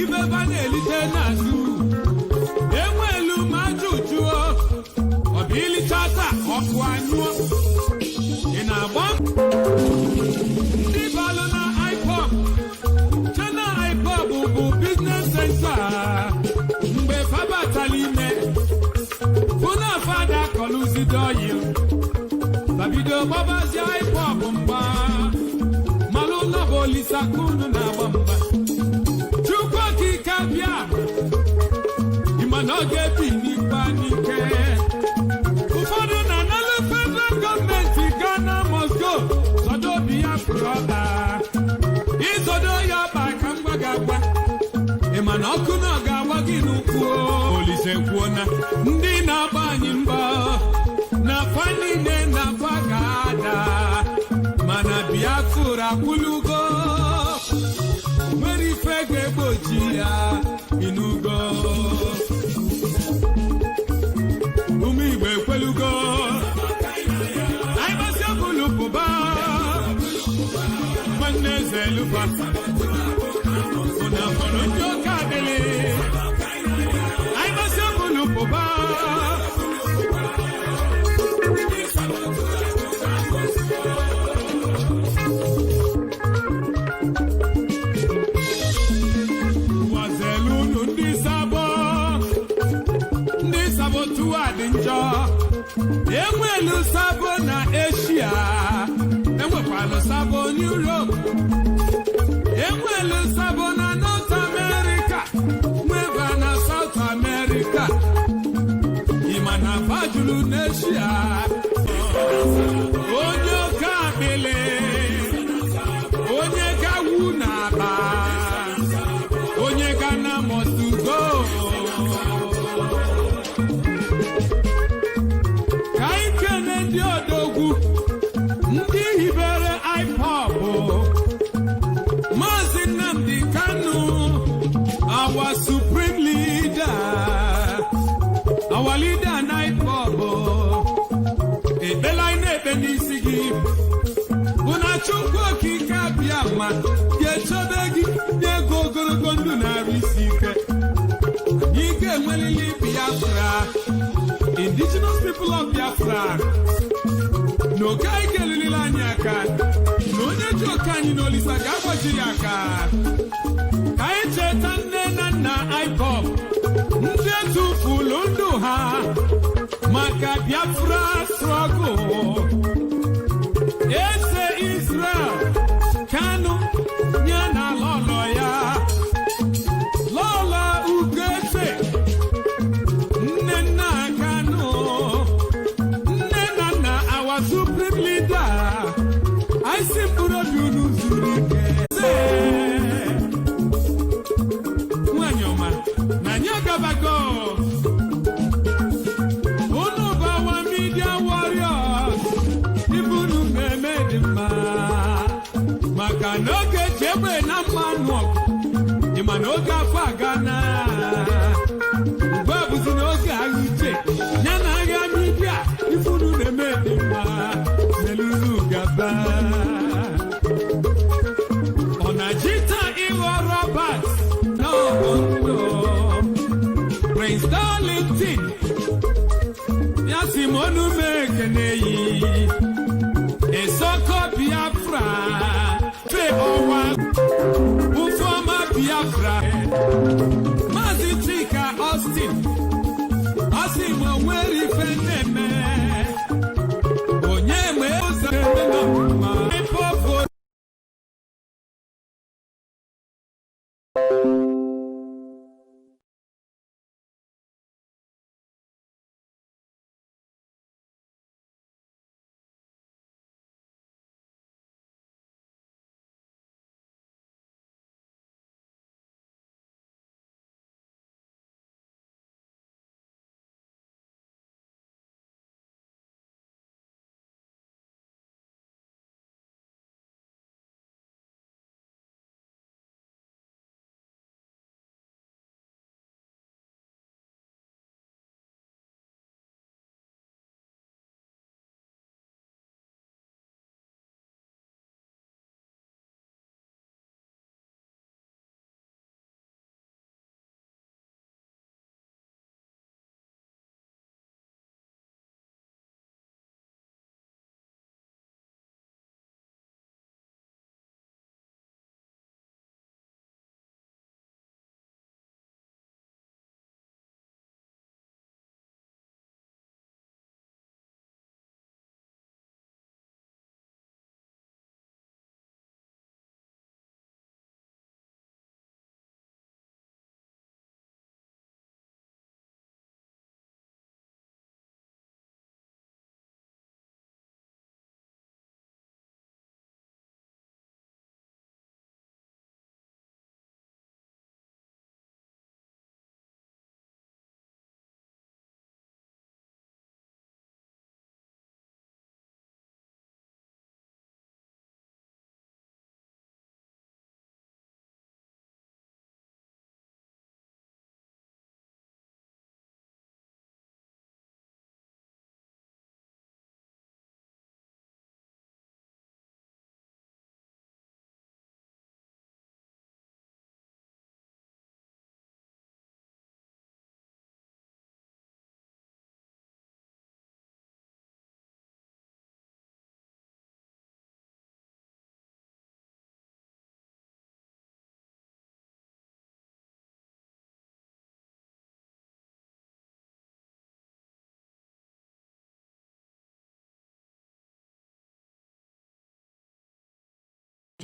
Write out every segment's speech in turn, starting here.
ibe banelite nazu enwelu majujuo obili chata okwanyo inagba dibalu na iPop chana iPop bu business center mgbe fabatalime funa fada koluzi doyin babido babazi iPop mba maluna bolisa kunu na bamba chukwa kikabia imanoge bini panike ufodu na nalo federal government Ghana must go sodo Biafra isodo ya bakangwa gagwa imanoku na gawa ginuku olise kwona ndi na banyi mba na fanine na bagada mana Biafra kulugo meri fege bojia inugo umi gbe kwelugo ai basabulu buba maneze lupa una kono joka dele ai basabulu buba enwelu sabo na Asia enwekwala sabo Europe enwelu sabo na North America nweba na South America imana fajulu na Asia onye oke akpịlị onye gawu na aba onye Ghana must go ndị odogwu ndị hibere iPop Maazị NNAMDI KANU our supreme leader our leader na iPop ebela na-ebe n'isi gị una Chukwu okike abịa ma ga-echebe gị n'ego ogologo ndụ na-arụ isi ike ike enwelili Biafra indigenous people of Biafra no kai kelili aka no onye ji oke anyị n'olisa ga-agbajiri aka kai cheta nne na nna iPop ndị etufulu ndụ ha maka Biafra struggle ese Israel KANU nye na lọlọ ya lọlọ Ugete nne nna KANU supreme leader I see Burodunu Zurike Mwanyoma Nanyaga Bago Unu bawa media warriors Ibunu Memedima Makanoge Jebe na Manok Imanoga Fagana Ubabu Zinoga Ayuche Nyana ya media Ifunu Memedima Nelulu Gaba Onajita Iwa Robert No Bondo Prince Darlington Yasimonu Mekeneyi Esoko Biafra Fe Owa Ufoma Biafra Mazi Chika Austin Austin Mweri Feneme Onye mwe ozere na mma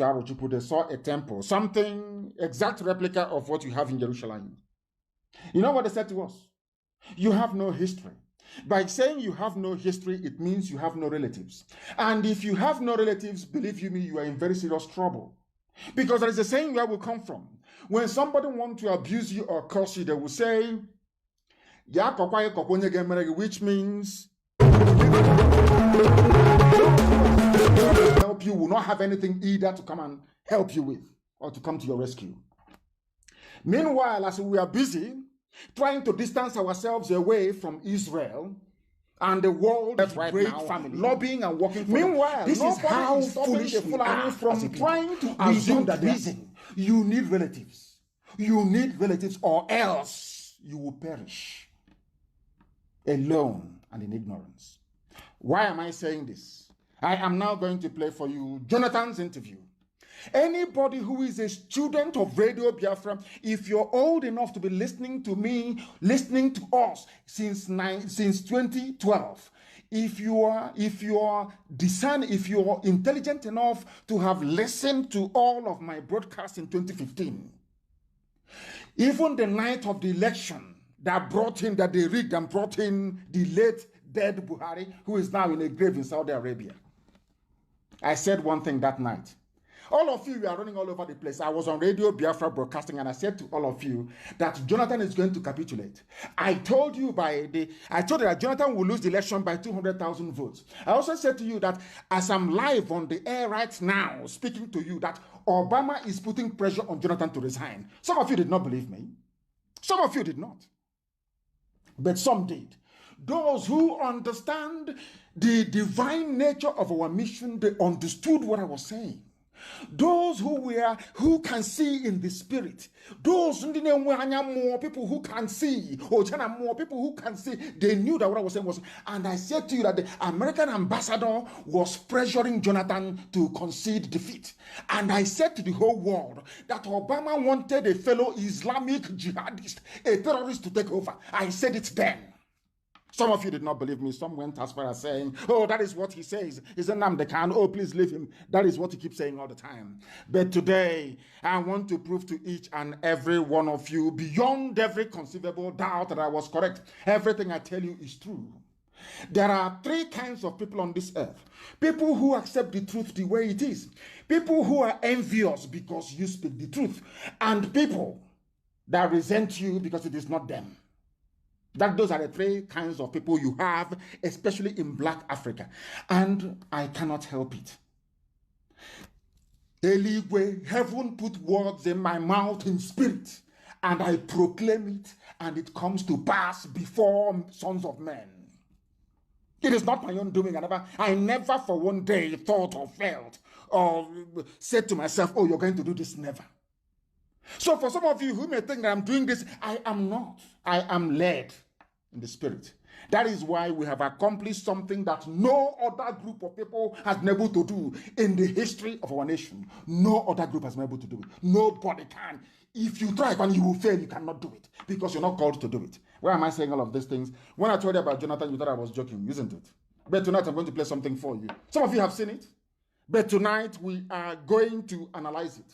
Arochukwu, they saw a temple, something exact replica of what you have in Jerusalem. You know what they said to us? You have no history. By saying you have no history, it means you have no relatives. And if you have no relatives, believe you me, you are in very serious trouble. Because there is a saying where we come from. When somebody wants to abuse you or curse you, they will say, which means help you will not have anything either to come and help you with or to come to your rescue. Meanwhile, as we are busy trying to distance ourselves away from Israel and the world right great now, family, lobbying and working for meanwhile, this is how foolish we are from trying to assume that reason. You need relatives. You need relatives or else you will perish alone and in ignorance. Why am I saying this? I am now going to play for you Jonathan's interview. Anybody who is a student of Radio Biafra, if you're old enough to be listening to me, listening to us since 2012, if you are intelligent enough to have listened to all of my broadcasts in 2015, even the night of the election that they rigged and brought in the late dead Buhari, who is now in a grave in Saudi Arabia. I said one thing that night. All of you are running all over the place. I was on Radio Biafra broadcasting and I said to all of you that Jonathan is going to capitulate. I told you that Jonathan will lose the election by 200,000 votes. I also said to you that as I'm live on the air right now, speaking to you, that Obama is putting pressure on Jonathan to resign. Some of you did not believe me. Some of you did not. But some did. Those who understand the divine nature of our mission, they understood what I was saying. Those who can see in the spirit, those more people who can see, more people who can see, they knew that what I was saying was, and I said to you that the American ambassador was pressuring Jonathan to concede defeat. And I said to the whole world that Obama wanted a fellow Islamic jihadist, a terrorist to take over. I said it then. Some of you did not believe me. Some went as far as saying, oh, that is what he says. He's a NNAMDI KANU. Oh, please leave him. That is what he keeps saying all the time. But today, I want to prove to each and every one of you, beyond every conceivable doubt, that I was correct. Everything I tell you is true. There are three kinds of people on this earth. People who accept the truth the way it is. People who are envious because you speak the truth. And people that resent you because it is not them. Those are the three kinds of people you have, especially in Black Africa. And I cannot help it. Eligwe, heaven put words in my mouth in spirit, and I proclaim it, and it comes to pass before sons of men. It is not my own doing. I never for one day thought or felt or said to myself, oh, you're going to do this. Never. So for some of you who may think that I'm doing this, I am not. I am led in the spirit. That is why we have accomplished something that no other group of people has been able to do in the history of our nation. No other group has been able to do it. Nobody can. If you try and you will fail, you cannot do it because you're not called to do it. Why am I saying all of these things? When I told you about Jonathan, you thought I was joking, isn't it? But tonight I'm going to play something for you. Some of you have seen it, but tonight we are going to analyze it.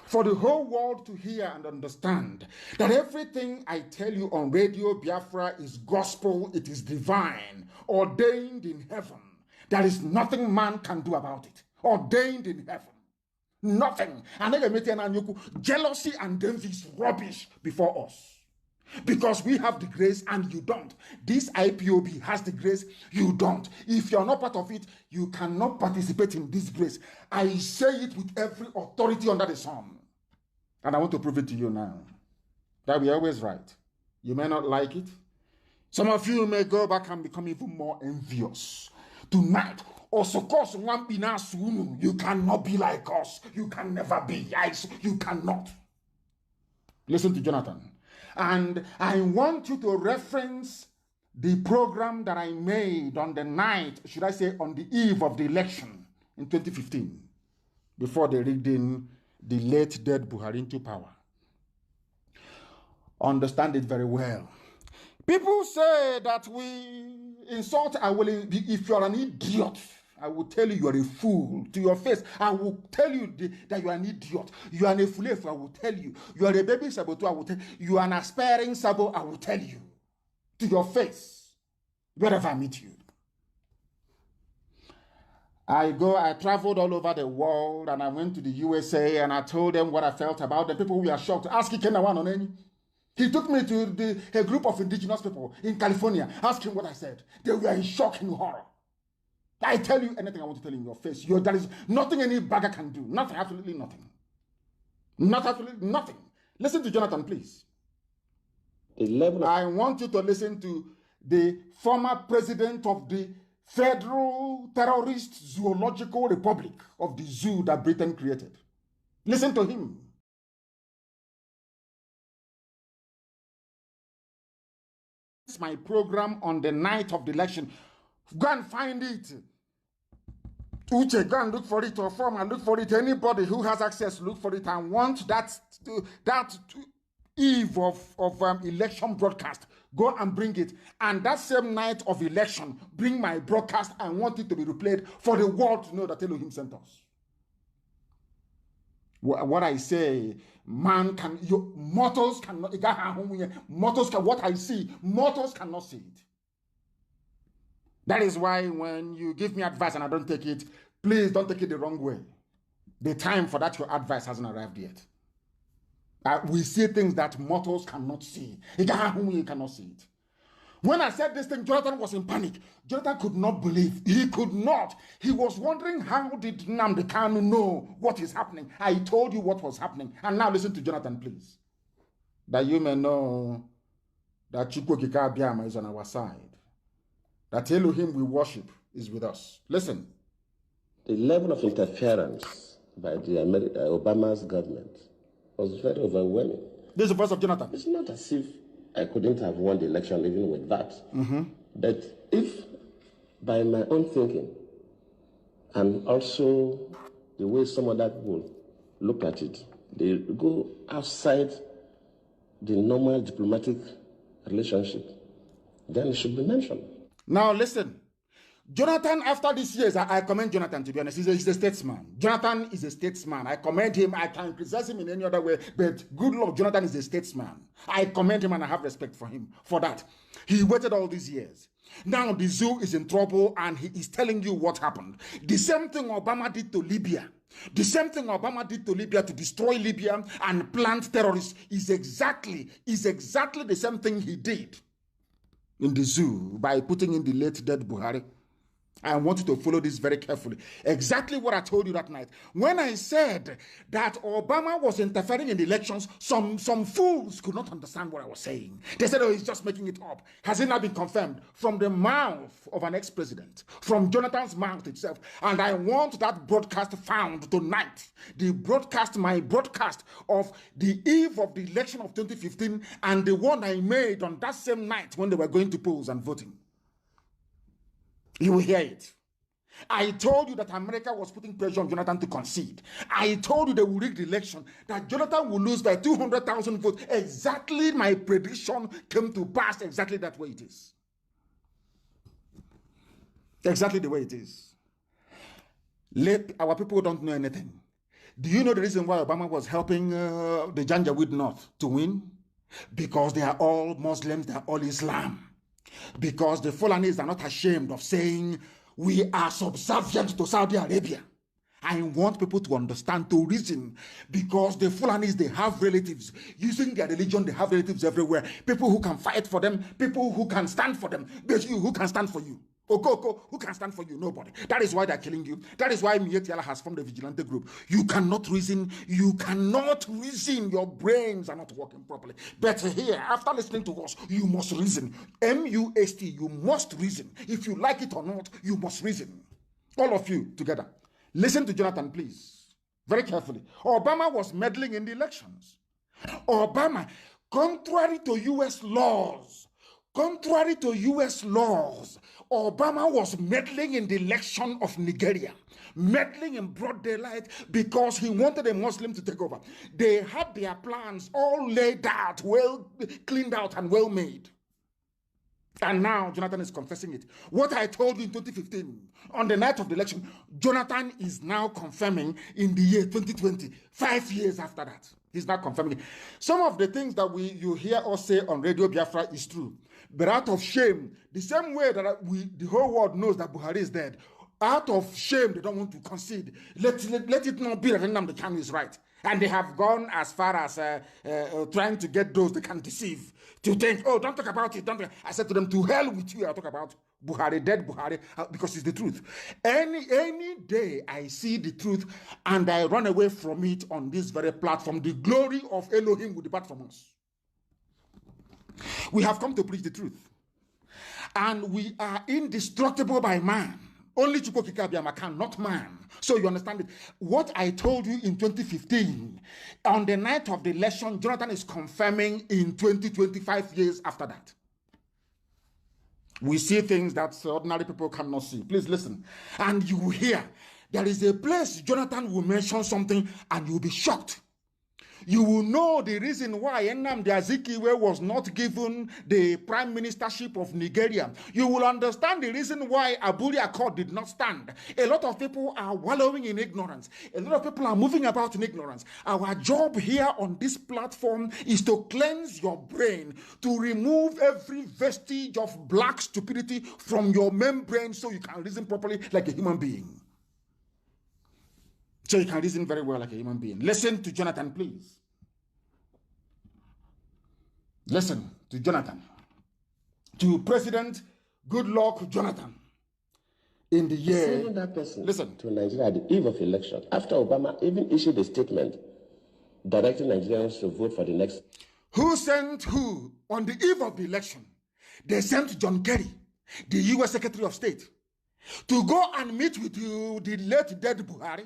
For the whole world to hear and understand that everything I tell you on Radio Biafra is gospel, it is divine, ordained in heaven. There is nothing man can do about it. Ordained in heaven. Nothing. And jealousy and envy is rubbish before us. Because we have the grace and you don't. This IPOB has the grace, you don't. If you're not part of it, you cannot participate in this grace. I say it with every authority under the sun. And I want to prove it to you now. That we're always right. You may not like it. Some of you may go back and become even more envious. Tonight, you cannot be like us. You can never be. You cannot. Listen to Jonathan. And I want you to reference the program that I made on the night, should I say on the eve of the election in 2015, before they rigged in the late dead Buhari into power. Understand it very well. People say that we insult our will. If you're an idiot, I will tell you are a fool to your face. I will tell you that you are an idiot. You are a fool. I will tell you. You are a baby saboteur. I will tell you. You are an aspiring sabo. I will tell you to your face wherever I meet you. I traveled all over the world, and I went to the USA, and I told them what I felt about them. People were shocked. Ask Ikenawan on any. He took me to a group of indigenous people in California. Ask him what I said. They were in shock and horror. I tell you anything I want to tell you in your face. There is nothing any bagger can do. Nothing, absolutely nothing. Not absolutely nothing. Listen to Jonathan, please. I want you to listen to the former president of the Federal Terrorist Zoological Republic of the zoo that Britain created. Listen to him. It's my program on the night of the election. Go and find it. Uche, go and look for it, or Former, look for it. Anybody who has access, look for it. I want that eve of election broadcast. Go and bring it. And that same night of election, bring my broadcast. I want it to be replayed for the world to know that Elohim sent us. What I say, mortals cannot, what I see, mortals cannot see it. That is why when you give me advice and I don't take it, please don't take it the wrong way. The time for that your advice hasn't arrived yet. We see things that mortals cannot see. You cannot see it. When I said this thing, Jonathan was in panic. Jonathan could not believe. He could not. He was wondering, how did NNAMDI KANU know what is happening? I told you what was happening. And now listen to Jonathan, please. That you may know that Chukwokika Abiyama is on our side. That Elohim we worship is with us. Listen. The level of interference by the Obama's government was very overwhelming. This is the voice of Jonathan. It's not as if I couldn't have won the election even with that. But if, by my own thinking, and also the way some other people look at it, they go outside the normal diplomatic relationship, then it should be mentioned. Now listen. Jonathan, after these years, I commend Jonathan, to be honest. He's a statesman. Jonathan is a statesman. I commend him. I can criticize him in any other way, but good Lord, Jonathan is a statesman. I commend him and I have respect for him for that. He waited all these years. Now the zoo is in trouble and he is telling you what happened. The same thing Obama did to Libya. The same thing Obama did to Libya to destroy Libya and plant terrorists is exactly the same thing he did in the zoo by putting in the late dead Buhari. I want you to follow this very carefully. Exactly what I told you that night. When I said that Obama was interfering in the elections, some fools could not understand what I was saying. They said, oh, he's just making it up. Has it not been confirmed from the mouth of an ex-president, from Jonathan's mouth itself? And I want that broadcast found tonight. My broadcast of the eve of the election of 2015 and the one I made on that same night when they were going to polls and voting. You will hear it. I told you that America was putting pressure on Jonathan to concede. I told you they will rig the election, that Jonathan will lose by 200,000 votes. Exactly my prediction came to pass exactly that way it is. Exactly the way it is. Our people don't know anything. Do you know the reason why Obama was helping the Janjaweed North to win? Because they are all Muslims, they are all Islam. Because the Fulanis are not ashamed of saying we are subservient to Saudi Arabia. I want people to understand, to reason, because the Fulanis, they have relatives. Using their religion, they have relatives everywhere. People who can fight for them, people who can stand for them. But you, who can stand for you? Okoko, who can stand for you? Nobody. That is why they're killing you. That is why Mietiala has formed a vigilante group. You cannot reason. You cannot reason. Your brains are not working properly. But here, after listening to us, you must reason. M-U-S-T, you must reason. If you like it or not, you must reason. All of you together. Listen to Jonathan, please. Very carefully. Obama was meddling in the elections. Obama, contrary to U.S. laws, Obama was meddling in the election of Nigeria, meddling in broad daylight because he wanted a Muslim to take over. They had their plans all laid out, well cleaned out and well made. And now Jonathan is confessing it. What I told you in 2015, on the night of the election, Jonathan is now confirming in the year 2020, 5 years after that. He's now confirming it. Some of the things that you hear us say on Radio Biafra is true. But out of shame, the same way that the whole world knows that Buhari is dead, out of shame, they don't want to concede. Let it not be that NNAMDI KANU is right. And they have gone as far as trying to get those they can deceive to think, oh, don't talk about it. I said to them, to hell with you, I'll talk about Buhari, dead Buhari, because it's the truth. Any day I see the truth and I run away from it on this very platform, the glory of Elohim will depart from us. We have come to preach the truth. And we are indestructible by man. Only Chukwokika can, not man. So you understand it. What I told you in 2015, on the night of the election, Jonathan is confirming in 2025 years after that. We see things that ordinary people cannot see. Please listen. And you will hear, there is a place Jonathan will mention something and you'll be shocked. You will know the reason why NNAMDI Azikiwe was not given the prime ministership of Nigeria. You will understand the reason why Aburi Accord did not stand. A lot of people are wallowing in ignorance. A lot of people are moving about in ignorance. Our job here on this platform is to cleanse your brain, to remove every vestige of black stupidity from your membrane so you can reason properly like a human being. So you can reason very well like a human being. Listen to Jonathan, please. Listen to Jonathan. To President Goodluck Jonathan. In the year... Sending that person listen. To Nigeria at the eve of election, after Obama even issued a statement directing Nigerians to vote for the next... Who sent who on the eve of the election? They sent John Kerry, the U.S. Secretary of State, to go and meet with the late dead Buhari.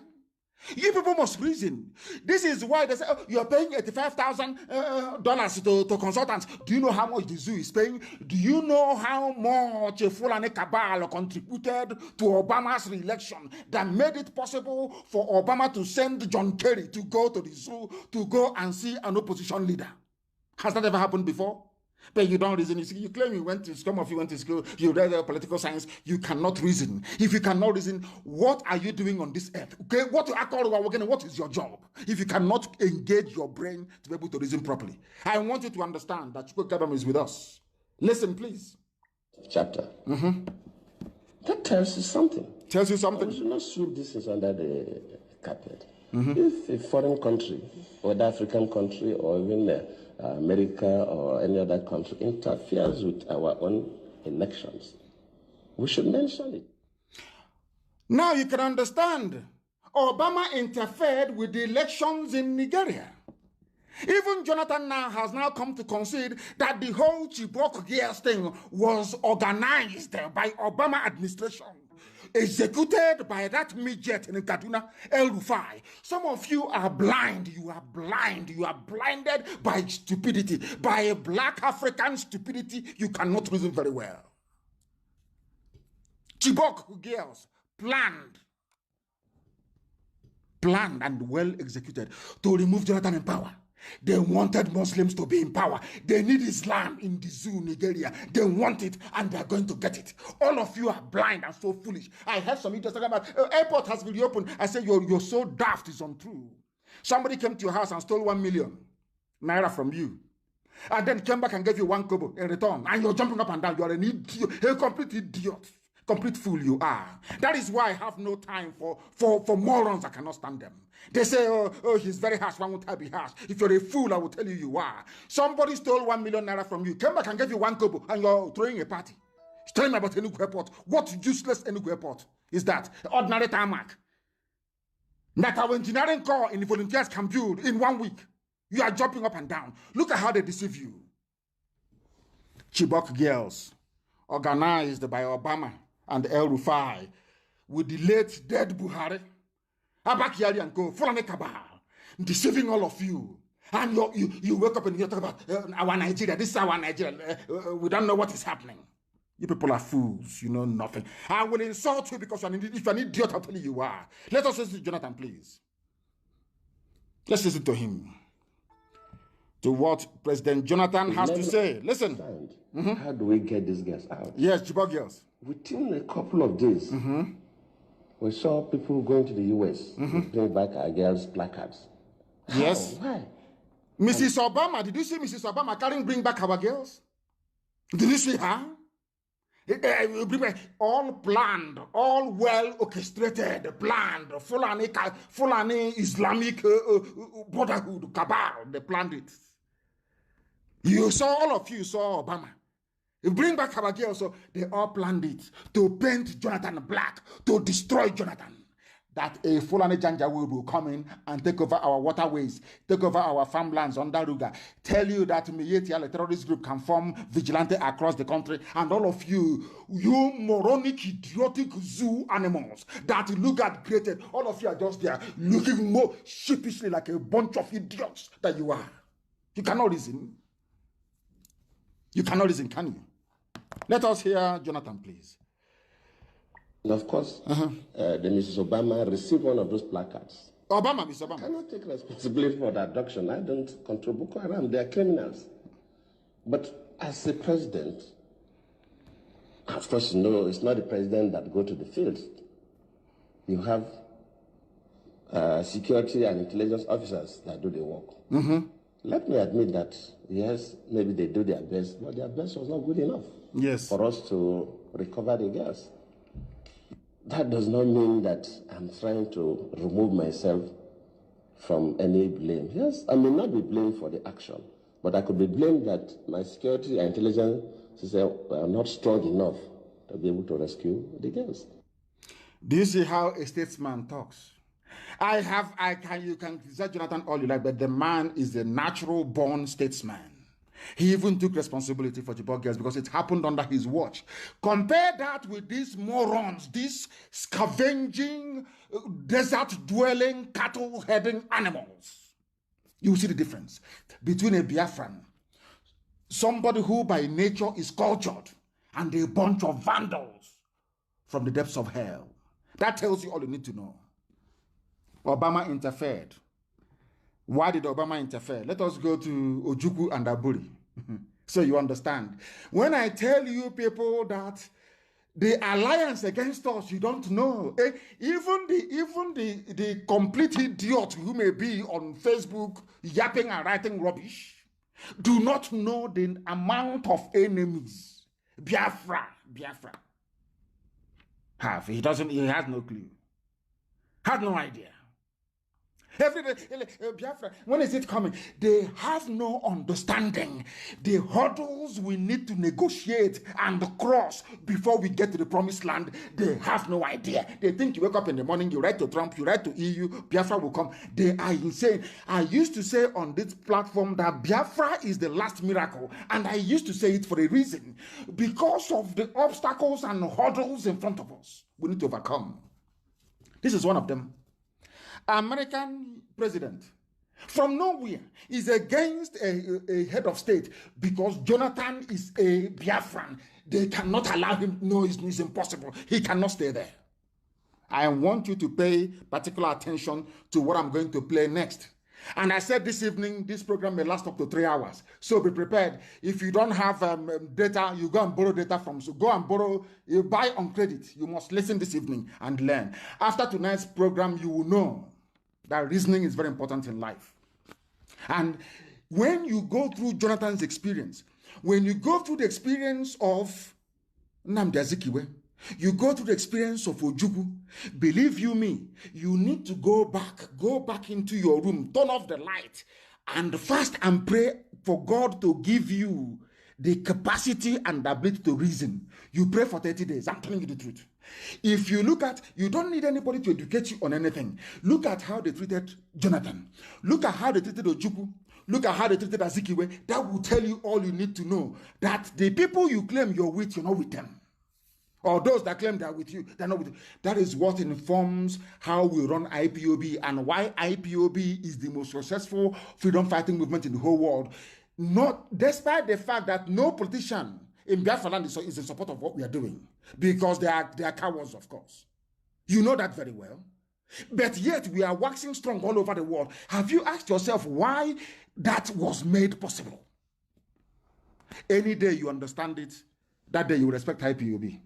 You people must reason. This is why they say, oh, you're paying $85,000 to consultants. Do you know how much the zoo is paying? Do you know how much Fulani Cabal contributed to Obama's re-election that made it possible for Obama to send John Kerry to go to the zoo to go and see an opposition leader? Has that ever happened before? But you don't reason. You see, you claim you went to, some of you went to school, you read political science, you cannot reason. If you cannot reason, what are you doing on this earth? Okay, what is your job? If you cannot engage your brain to be able to reason properly. I want you to understand that Chukwukabam is with us. Listen, please. Chapter. That tells you something. Tells you something. We should not sweep this under the carpet. If a foreign country, or the African country, or even America or any other country interferes with our own elections, we should mention it. Now you can understand. Obama interfered with the elections in Nigeria. Even Jonathan now has come to concede that the whole Chibok Gears thing was organized by Obama administration, executed by that midget in Kaduna, El Rufai. Some of you are blind. You are blind. You are blinded by stupidity, by a black African stupidity. You cannot reason very well. Chibok Girls planned and well executed to remove Jonathan in power. They wanted Muslims to be in power. They need Islam in the zoo, Nigeria. They want it, and they're going to get it. All of you are blind and so foolish. I heard some idiots talking about airport has been reopened. I said, you're so daft, it's untrue. Somebody came to your house and stole 1 million naira from you, and then came back and gave you 1 kobo in return, and you're jumping up and down. You're an idiot, a complete idiot. Complete fool you are. That is why I have no time for morons. I cannot stand them. They say, oh, he's very harsh. Why won't I be harsh? If you're a fool, I will tell you you are. Somebody stole 1 million naira from you, came back and gave you 1 kobo, and you're throwing a party. He's telling me about Enugu Airport. What useless Enugu Airport is that? Ordinary tarmac. That our engineering corps in the volunteers can build in 1 week. You are jumping up and down. Look at how they deceive you. Chibok Girls, organized by Obama and El Rufai, with the late dead Buhari, Abakari and go, Fulani Cabal, deceiving all of you. And you wake up and you talk about our Nigeria, this is our Nigeria, we don't know what is happening. You people are fools, you know nothing. I will insult you because if you're an idiot, I'll tell you you are. Let us listen to Jonathan, please. Let's listen to him. to what President Jonathan has to say. Listen. How do we get these girls out? Yes, Chibok girls. Within a couple of days, we saw people going to the US to bring back our girls' placards. Yes. Why? Mrs. Obama, did you see Mrs. Obama carrying bring back our girls? Did you see her? All planned, all well orchestrated, planned, Fulani Islamic Brotherhood, cabal, they planned it. You saw, all of you saw Obama. You bring back our girls, so they all planned it to paint Jonathan black, to destroy Jonathan. That a Fulani Janjaweed will come in and take over our waterways, take over our farmlands under Ruga. Tell you that Miyetia, a terrorist group, can form vigilante across the country. And all of you moronic, idiotic zoo animals that Lugard created, all of you are just there looking more sheepishly like a bunch of idiots that you are. You cannot reason. You cannot reason, can you? Let us hear Jonathan, please. And of course, the Mrs. Obama received one of those placards. Mrs. Obama. I cannot take responsibility for the abduction. I don't control Boko Haram. They are criminals. But as a president, of course, you know, it's not the president that go to the field. You have security and intelligence officers that do the work. Let me admit that, yes, maybe they do their best, but their best was not good enough for us to recover the girls. That does not mean that I'm trying to remove myself from any blame. Yes, I may not be blamed for the action, but I could be blamed that my security and intelligence system are not strong enough to be able to rescue the girls. Do you see how a statesman talks? You can criticize Jonathan all you like, but the man is a natural born statesman. He even took responsibility for Chibok girls because it happened under his watch. Compare that with these morons, these scavenging, desert-dwelling, cattle-heading animals. You will see the difference between a Biafran, somebody who by nature is cultured, and a bunch of vandals from the depths of hell. That tells you all you need to know. Obama interfered. Why did Obama interfere? Let us go to Ojukwu and Aburi. So you understand. When I tell you people that the alliance against us, you don't know. Even the complete idiot who may be on Facebook yapping and writing rubbish do not know the amount of enemies Biafra have. He has no clue. Has no idea. Every day, Biafra, when is it coming? They have no understanding. The hurdles we need to negotiate and cross before we get to the promised land, they have no idea. They think you wake up in the morning, you write to Trump, you write to EU, Biafra will come. They are insane. I used to say on this platform that Biafra is the last miracle, and I used to say it for a reason. Because of the obstacles and hurdles in front of us, we need to overcome. This is one of them. American president from nowhere is against a head of state because Jonathan is a Biafran. They cannot allow him. No, it's impossible. He cannot stay there. I want you to pay particular attention to what I'm going to play next. And I said this evening, this program may last up to 3 hours. So be prepared. If you don't have data, you go and borrow data from. So go and borrow, you buy on credit. You must listen this evening and learn. After tonight's program, you will know that reasoning is very important in life. And when you go through Jonathan's experience, when you go through the experience of NNAMDI Azikiwe, you go through the experience of Ojukwu, believe you me, you need to go back into your room, turn off the light, and fast and pray for God to give you the capacity and the ability to reason. You pray for 30 days. I'm telling you the truth. If you look at, you don't need anybody to educate you on anything. Look at how they treated Jonathan. Look at how they treated Ojukwu. Look at how they treated Azikiwe. That will tell you all you need to know. That the people you claim you're with, you're not with them. Or those that claim they're with you, they're not with you. That is what informs how we run IPOB and why IPOB is the most successful freedom fighting movement in the whole world. Not despite the fact that no politician in Biafra land is in support of what we are doing, because they are cowards, of course. You know that very well. But yet we are waxing strong all over the world. Have you asked yourself why that was made possible? Any day you understand it, that day you respect IPOB.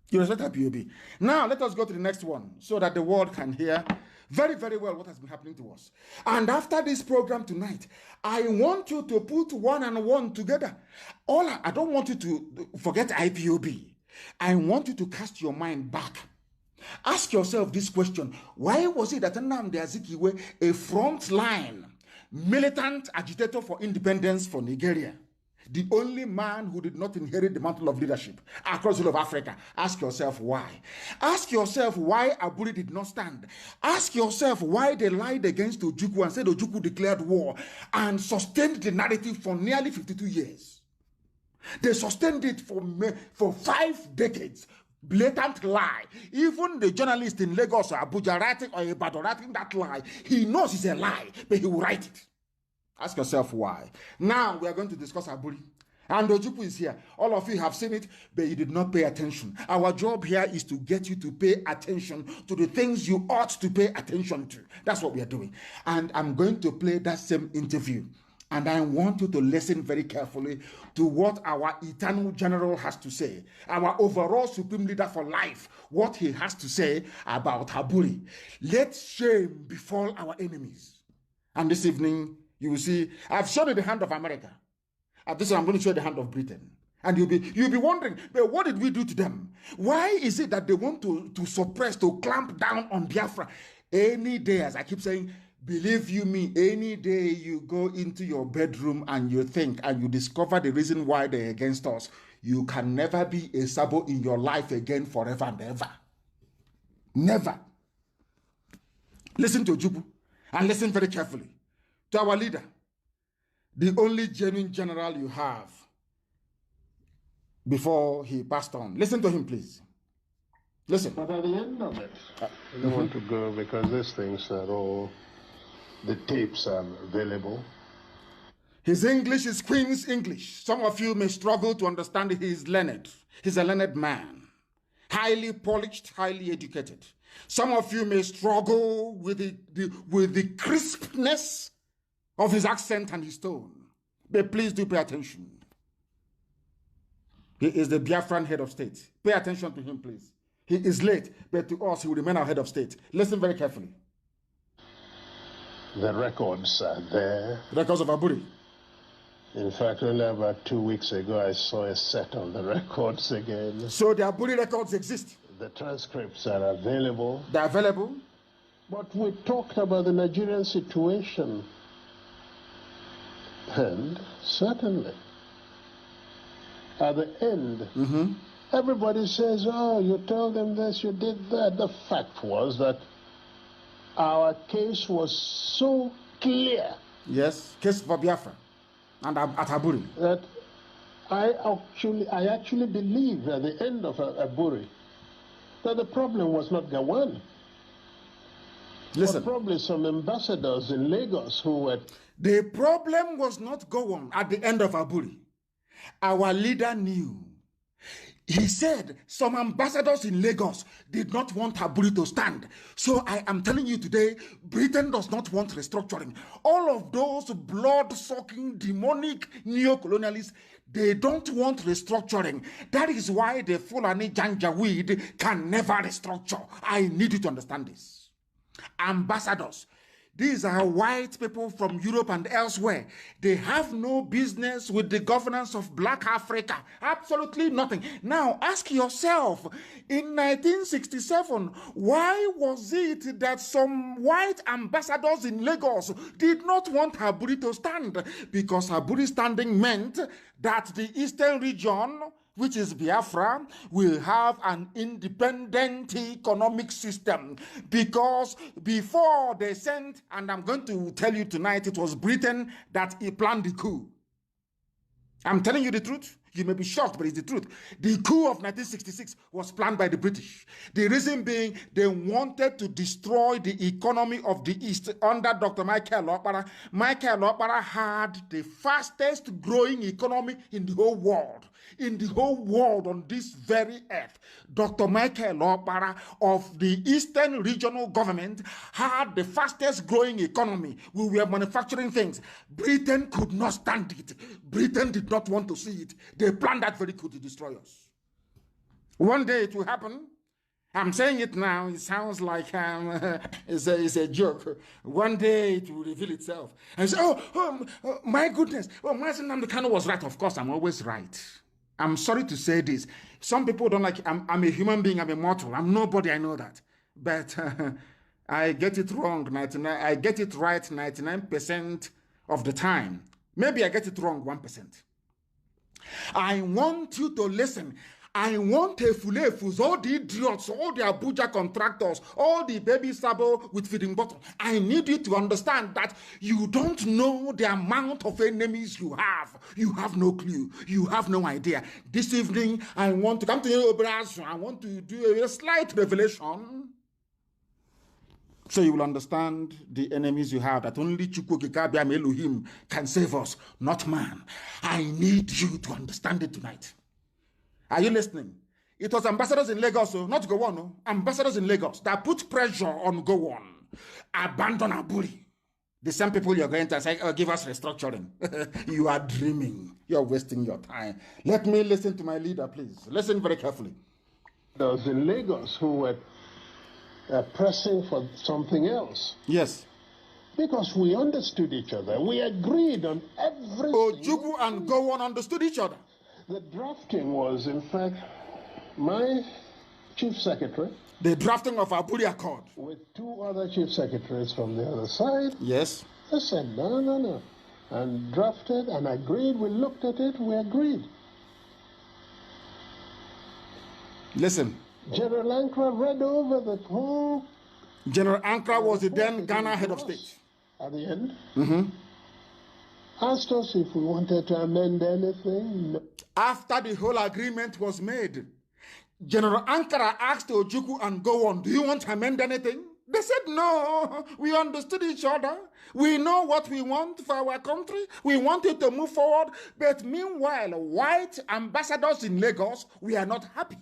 You respect IPOB. Now let us go to the next one so that the world can hear very, very well what has been happening to us. And after this program tonight, I want you to put one and one together. I don't want you to forget IPOB. I want you to cast your mind back. Ask yourself this question. Why was it that NNAMDI Azikiwe, a frontline militant agitator for independence for Nigeria, the only man who did not inherit the mantle of leadership across the whole of Africa? Ask yourself why. Ask yourself why Aburi did not stand. Ask yourself why they lied against Ojukwu and said Ojukwu declared war and sustained the narrative for nearly 52 years. They sustained it for 5 decades. Blatant lie. Even the journalist in Lagos or Abuja writing or Ibadan writing that lie, he knows it's a lie, but he will write it. Ask yourself why. Now we are going to discuss Aburi. And Ojukwu is here. All of you have seen it, but you did not pay attention. Our job here is to get you to pay attention to the things you ought to pay attention to. That's what we are doing. And I'm going to play that same interview. And I want you to listen very carefully to what our eternal general has to say, our overall supreme leader for life, what he has to say about Aburi. Let shame befall our enemies. And this evening, you will see, I've shown you the hand of America. At this time, I'm going to show you the hand of Britain. And you'll be wondering, but what did we do to them? Why is it that they want to suppress, to clamp down on Biafra? Any day, as I keep saying, believe you me, any day you go into your bedroom and you think and you discover the reason why they're against us, you can never be a Sabo in your life again forever and ever. Never. Listen to Ojukwu and listen very carefully to our leader, the only genuine general you have before he passed on. Listen to him, please. Listen. But at the end of it, I don't want to go because these things are all... The tapes are available. His English is Queen's English. Some of you may struggle to understand it. He is learned. He's a learned man. Highly polished, highly educated. Some of you may struggle with the crispness of his accent and his tone. But please do pay attention. He is the Biafran head of state. Pay attention to him, please. He is late, but to us, he will remain our head of state. Listen very carefully. The records are there. Records of Aburi. In fact, only about 2 weeks ago, I saw a set of the records again. So the Aburi records exist? The transcripts are available. They're available? But we talked about the Nigerian situation. And certainly, at the end, everybody says, oh, you told them this, you did that. The fact was that our case was so clear. Yes, case for Biafra and at Aburi. That I actually believe at the end of Aburi that the problem was not Gawan. Listen. But probably some ambassadors in Lagos who were... The problem was not Gawan at the end of Aburi. Our leader knew. He said some ambassadors in Lagos did not want Aburi to stand. So I am telling you today, Britain does not want restructuring. All of those blood-sucking, demonic neo-colonialists, they don't want restructuring. That is why the Fulani Janjaweed can never restructure. I need you to understand this. Ambassadors. These are white people from Europe and elsewhere. They have no business with the governance of Black Africa. Absolutely nothing. Now, ask yourself, in 1967, why was it that some white ambassadors in Lagos did not want Aburi to stand? Because Aburi standing meant that the eastern region, which is Biafra, will have an independent economic system. Because before they sent, and I'm going to tell you tonight, it was Britain that planned the coup. I'm telling you the truth. You may be shocked, but it's the truth. The coup of 1966 was planned by the British. The reason being, they wanted to destroy the economy of the East under Dr. Michael Okpara. Michael Okpara had the fastest growing economy in the whole world. In the whole world on this very earth, Dr. Michael Okpara of the Eastern Regional Government had the fastest growing economy. We were manufacturing things. Britain could not stand it. Britain did not want to see it. They planned that very coup to destroy us. One day it will happen. I'm saying it now. It sounds like it's a joke. One day it will reveal itself. And say, my goodness. Oh, NNAMDI KANU was right. Of course, I'm always right. I'm sorry to say this. Some people don't like it. I'm a human being. I'm a mortal. I'm nobody. I know that. But I get it wrong. I get it right 99% of the time. Maybe I get it wrong 1%. I want you to listen. I want Efulefus, all the idiots, all the Abuja contractors, all the baby sabo with feeding bottle. I need you to understand that you don't know the amount of enemies you have. You have no clue. You have no idea. This evening, I want to come to you, Obrazo. I want to do a slight revelation so you will understand the enemies you have, that only Chukwukikabiam Elohim can save us, not man. I need you to understand it tonight. Are you listening? It was ambassadors in Lagos, not Gowon, no? Ambassadors in Lagos that put pressure on Gowon. Abandon Aburi. The same people you're going to say, give us restructuring. You are dreaming. You're wasting your time. Let me listen to my leader, please. Listen very carefully. Those in Lagos who were pressing for something else. Yes. Because we understood each other. We agreed on everything. Ojukwu and Gowon understood each other. The drafting was, in fact, my chief secretary. The drafting of Aburi Accord. With two other chief secretaries from the other side. Yes. They said, no. And drafted and agreed. We looked at it. We agreed. Listen. General Ankara read over the whole. General Ankara was the then Ghana head of state. At the end. Asked us if we wanted to amend anything. No. After the whole agreement was made, General Ankara asked Ojukwu and Gowon, do you want to amend anything? They said, no, we understood each other. We know what we want for our country. We wanted to move forward. But meanwhile, white ambassadors in Lagos, we are not happy.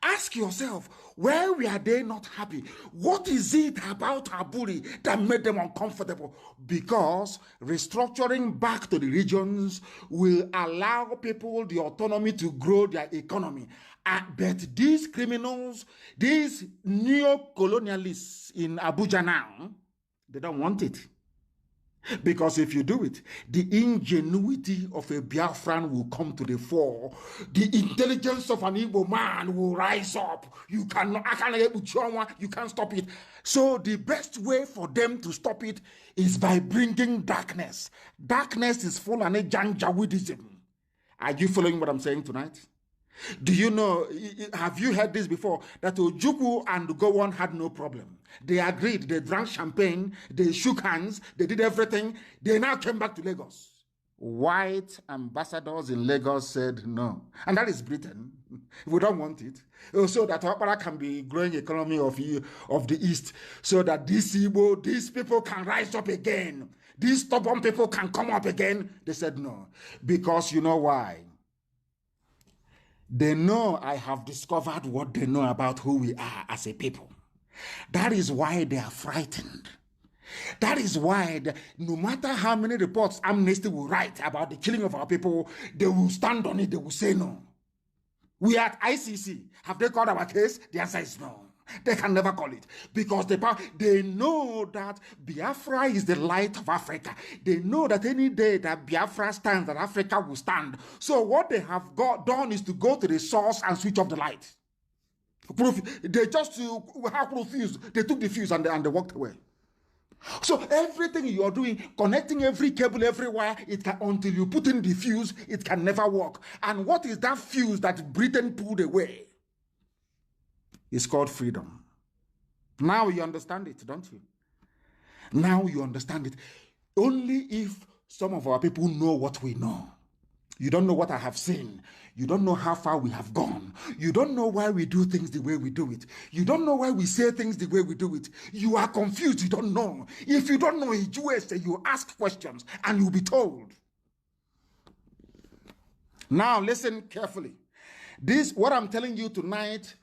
Ask yourself, why were they not happy? What is it about Aburi that made them uncomfortable? Because restructuring back to the regions will allow people the autonomy to grow their economy. But these criminals, these neo-colonialists in Abuja now, they don't want it. Because if you do it, the ingenuity of a Biafran will come to the fore. The intelligence of an Igbo man will rise up. You can't stop it. So the best way for them to stop it is by bringing darkness. Darkness is full of Janjaweedism. Are you following what I'm saying tonight? Do you know, have you heard this before, that Ojukwu and Gowon had no problem? They agreed, they drank champagne, they shook hands, they did everything. They now came back to Lagos. White ambassadors in Lagos said no. And that is Britain. We don't want it. So that Okpara can be growing economy of the East, so that these people can rise up again. These stubborn people can come up again. They said no. Because you know why? They know I have discovered what they know about who we are as a people. That is why they are frightened. That is why no matter how many reports Amnesty will write about the killing of our people, they will stand on it, they will say no. We are at ICC. Have they called our case? The answer is no. They can never call it, because they know that Biafra is the light of Africa. They know that any day that Biafra stands, that Africa will stand. So what they have done is to go to the source and switch off the light. They just have refused. They took the fuse and they walked away. So everything you are doing, connecting every cable everywhere, until you put in the fuse, it can never work. And what is that fuse that Britain pulled away? It's called freedom. Now you understand it, don't you? Now you understand it. Only if some of our people know what we know. You don't know what I have seen. You don't know how far we have gone. You don't know why we do things the way we do it. You don't know why we say things the way we do it. You are confused. You don't know. If you don't know in USA, you ask questions and you'll be told. Now listen carefully. This, what I'm telling you tonight,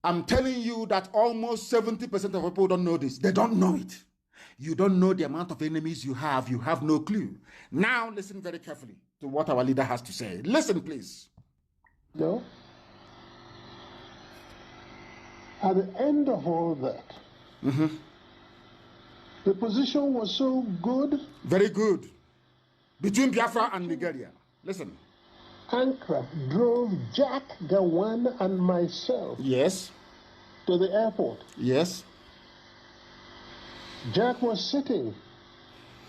I'm telling you that almost 70% of people don't know this. They don't know it. You don't know the amount of enemies you have. You have no clue. Now listen very carefully to what our leader has to say. Listen, please. No. At the end of all that, the position was so good. Very good. Between Biafra and Nigeria. Listen. Ankara drove Jack Gawan and myself Yes. to the airport. Yes. Jack was sitting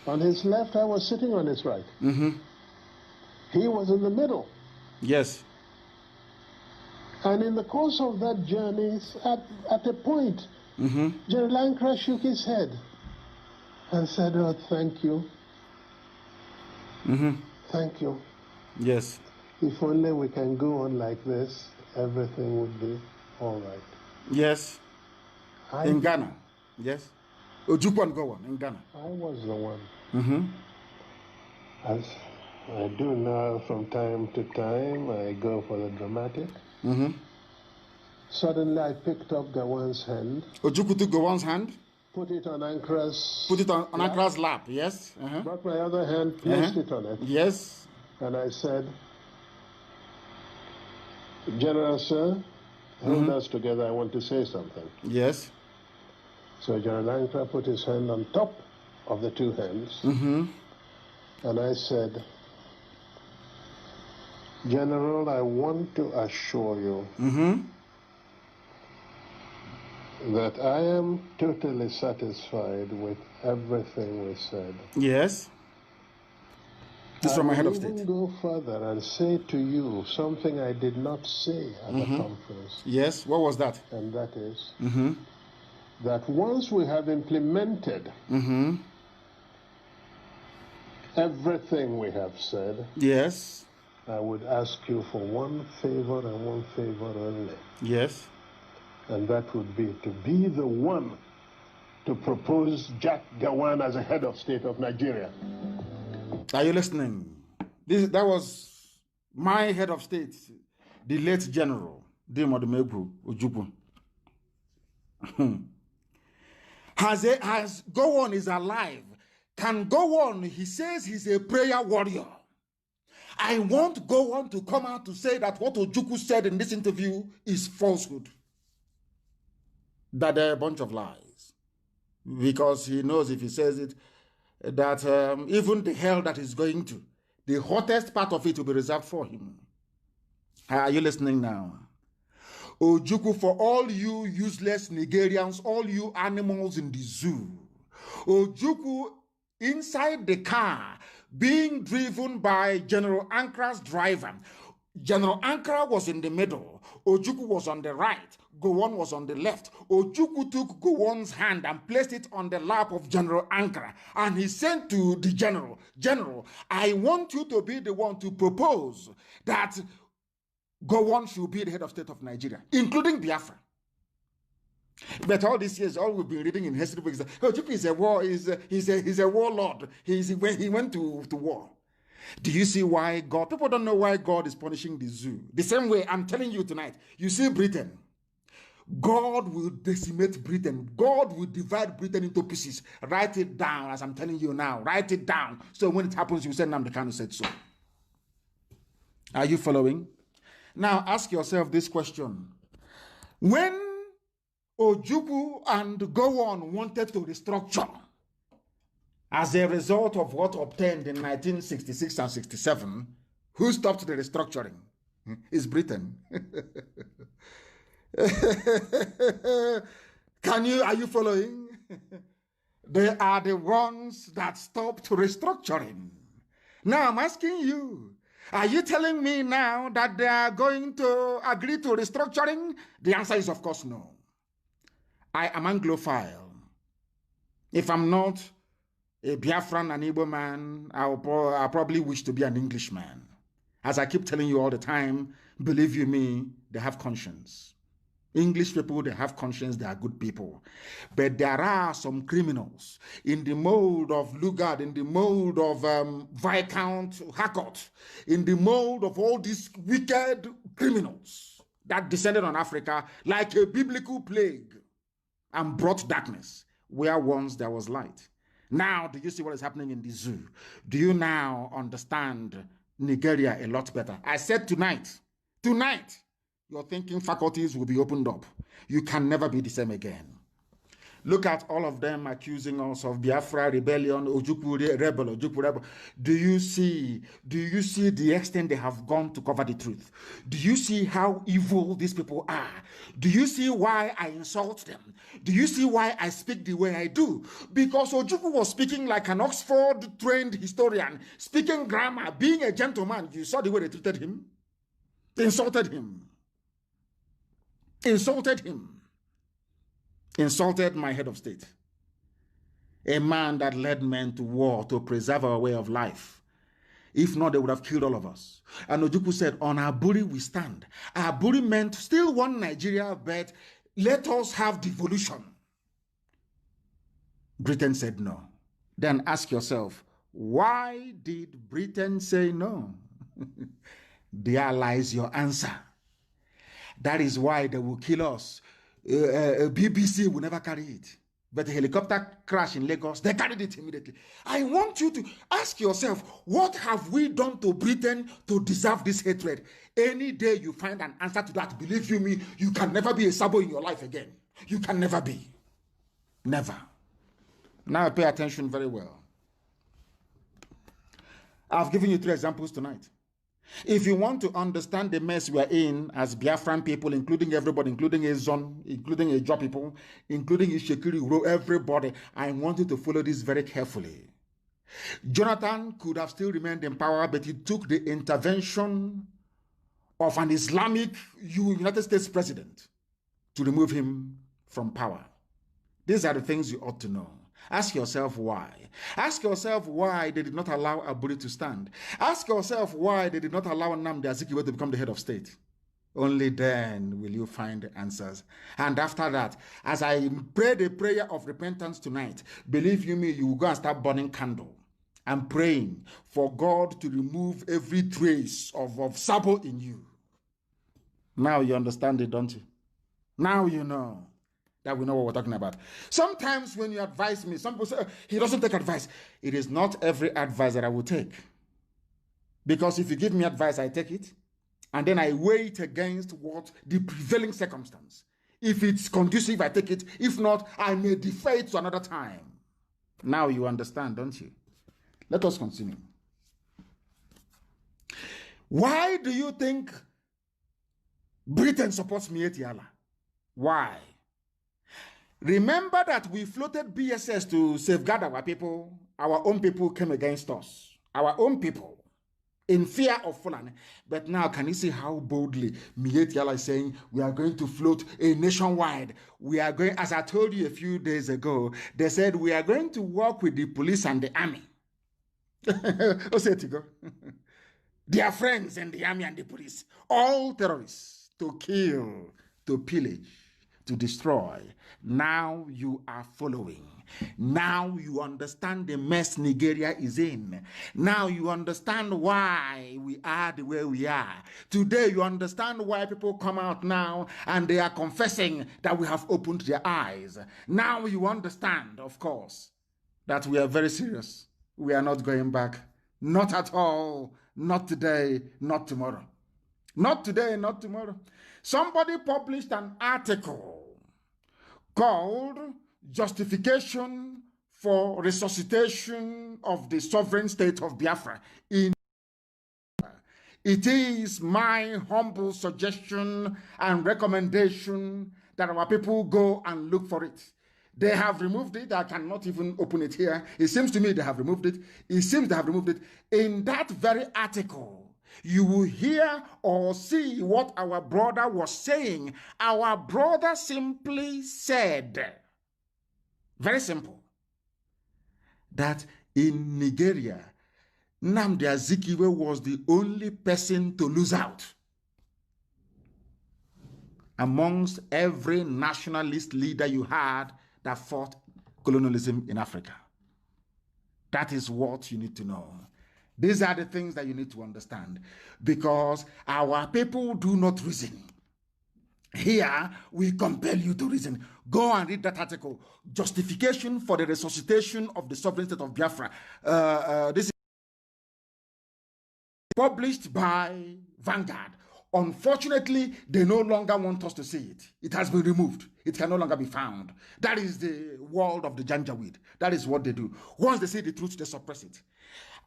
on his left, I was sitting on his right. He was in the middle. Yes. And in the course of that journey, at a point, General Ankara shook his head and said, "Oh, thank you. Thank you. Yes. If only we can go on like this, everything would be all right." Yes. In Ghana. Yes. Ojukwu, go on. In Ghana. I was the one. As I do now from time to time, I go for the dramatic. Suddenly I picked up Gawan's hand. Ojukwu took Gawan's hand. Put it on Ankara's. Put it on Ankara's lap. Yes. Brought my other hand, placed it on it. Yes. And I said, "General, sir, hold us together. I want to say something." Yes. So General Ankara put his hand on top of the two hands. And I said, "General, I want to assure you that I am totally satisfied with everything we said." Yes. This is from my head of I state. will even go further and say to you something I did not say at the conference. Yes. What was that? And that is that once we have implemented everything we have said, Yes. I would ask you for one favor and one favor only. Yes. And that would be to be the one to propose Jack Gawan as a head of state of Nigeria. Are you listening? That was my head of state, the late General Dimodumegwu Ojukwu. Has Gowon is alive. Can Gowon, he says he's a prayer warrior. I want Gowon to come out to say that what Ojukwu said in this interview is falsehood. That they're a bunch of lies. Because he knows if he says it, that even the hell that he's going to, the hottest part of it will be reserved for him. Are you listening now? Ojukwu, for all you useless Nigerians, all you animals in the zoo, Ojukwu inside the car being driven by General Ankara's driver. General Ankara was in the middle. Ojukwu was on the right. Gowon was on the left. Ojukwu took Gowon's hand and placed it on the lap of General Ankara. And he said to the general, "General, I want you to be the one to propose that Gowon should be the head of state of Nigeria, including Biafra." But all these years, all we've been reading in history books, Ojukwu is a war, he's a warlord. He went to war. Do you see why God? People don't know why God is punishing the zoo. The same way I'm telling you tonight. You see Britain. God will decimate Britain. God will divide Britain into pieces. Write it down as I'm telling you now. Write it down. So when it happens, you say, "NNAMDI KANU said so." Are you following? Now ask yourself this question. When Ojukwu and Gowon wanted to restructure, as a result of what obtained in 1966 and 67, who stopped the restructuring? It's Britain. Are you following? They are the ones that stopped restructuring. Now I'm asking you, are you telling me now that they are going to agree to restructuring? The answer is of course no. I am Anglophile. If I'm not a Biafran and Igbo man, I'll probably wish to be an Englishman. As I keep telling you all the time, believe you me, they have conscience. English people, they have conscience, they are good people. But there are some criminals in the mold of Lugard, in the mold of Viscount Harcourt, in the mold of all these wicked criminals that descended on Africa like a biblical plague and brought darkness where once there was light. Now, do you see what is happening in the zoo? Do you now understand Nigeria a lot better? I said tonight, your thinking faculties will be opened up. You can never be the same again. Look at all of them accusing us of Biafra rebellion, Ojukwu rebel. Do you see the extent they have gone to cover the truth? Do you see how evil these people are? Do you see why I insult them? Do you see why I speak the way I do? Because Ojukwu was speaking like an Oxford-trained historian, speaking grammar, being a gentleman. You saw the way they treated him? They insulted him. Insulted my head of state, a man that led men to war to preserve our way of life. If not, they would have killed all of us. And Ojukwu said, on Aburi we stand. Aburi meant still one Nigeria, but let us have devolution. Britain said no. Then ask yourself, why did Britain say no? There lies your answer. That is why they will kill us. BBC will never carry it. But the helicopter crash in Lagos, they carried it immediately. I want you to ask yourself, what have we done to Britain to deserve this hatred? Any day you find an answer to that, believe you me, you can never be a Sabo in your life again. You can never be. Never. Now pay attention very well. I've given you 3 examples tonight. If you want to understand the mess we are in as Biafran people, including everybody, including Ezon, including Ejo people, including Ishekiri, everybody, I want you to follow this very carefully. Jonathan could have still remained in power, but he took the intervention of an Islamic United States president to remove him from power. These are the things you ought to know. Ask yourself why. Ask yourself why they did not allow Aburi to stand. Ask yourself why they did not allow NNAMDI Azikiwe to become the head of state. Only then will you find the answers. And after that, as I pray the prayer of repentance tonight, believe you me, you will go and start burning candle and praying for God to remove every trace of Sabo in you. Now you understand it, don't you? Now you know that we know what we're talking about. Sometimes when you advise me, some people say, he doesn't take advice. It is not every advice that I will take. Because if you give me advice, I take it. And then I weigh it against what the prevailing circumstance. If it's conducive, I take it. If not, I may defer it to another time. Now you understand, don't you? Let us continue. Why do you think Britain supports Mieti Allah? Why? Remember that we floated BSS to safeguard our people. Our own people came against us. Our own people, in fear of Fulani. But now, can you see how boldly Mieti Allah is saying, we are going to float a nationwide. We are going, as I told you a few days ago, they said, we are going to work with the police and the army. They are friends in the army and the police. All terrorists to kill, to pillage, to destroy. Now you are following. Now you understand the mess Nigeria is in. Now you understand why we are the way we are. Today you understand why people come out now and they are confessing that we have opened their eyes. Now you understand, of course, that we are very serious. We are not going back. Not at all. Not today, not tomorrow. Not today, not tomorrow. Somebody published an article called Justification for Resuscitation of the Sovereign State of Biafra. It is my humble suggestion and recommendation that our people go and look for it. They have removed it. I cannot even open it here. It seems to me they have removed it. It seems they have removed it. In that very article, you will hear or see what our brother was saying. Our brother simply said, very simple, that in Nigeria, Nnamdi Azikiwe was the only person to lose out amongst every nationalist leader you had that fought colonialism in Africa. That is what you need to know. These are the things that you need to understand, because our people do not reason. Here, we compel you to reason. Go and read that article, Justification for the Resuscitation of the Sovereign State of Biafra. This is published by Vanguard. Unfortunately, they no longer want us to see it. It has been removed. It can no longer be found. That is the world of the Janjaweed. That is what they do. Once they see the truth, they suppress it.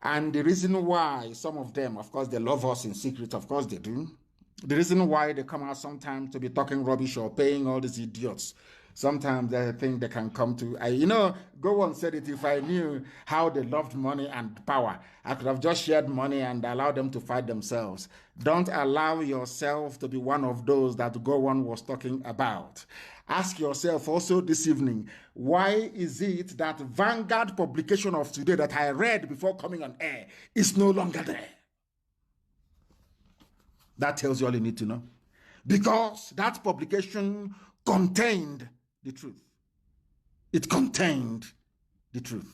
And the reason why some of them, of course, they love us in secret, of course they do. The reason why they come out sometimes to be talking rubbish or paying all these idiots, sometimes they think they can come to, Gowon said it, if I knew how they loved money and power, I could have just shared money and allowed them to fight themselves. Don't allow yourself to be one of those that Gowon was talking about. Ask yourself also this evening, why is it that Vanguard publication of today that I read before coming on air is no longer there? That tells you all you need to know. Because that publication contained the truth. It contained the truth.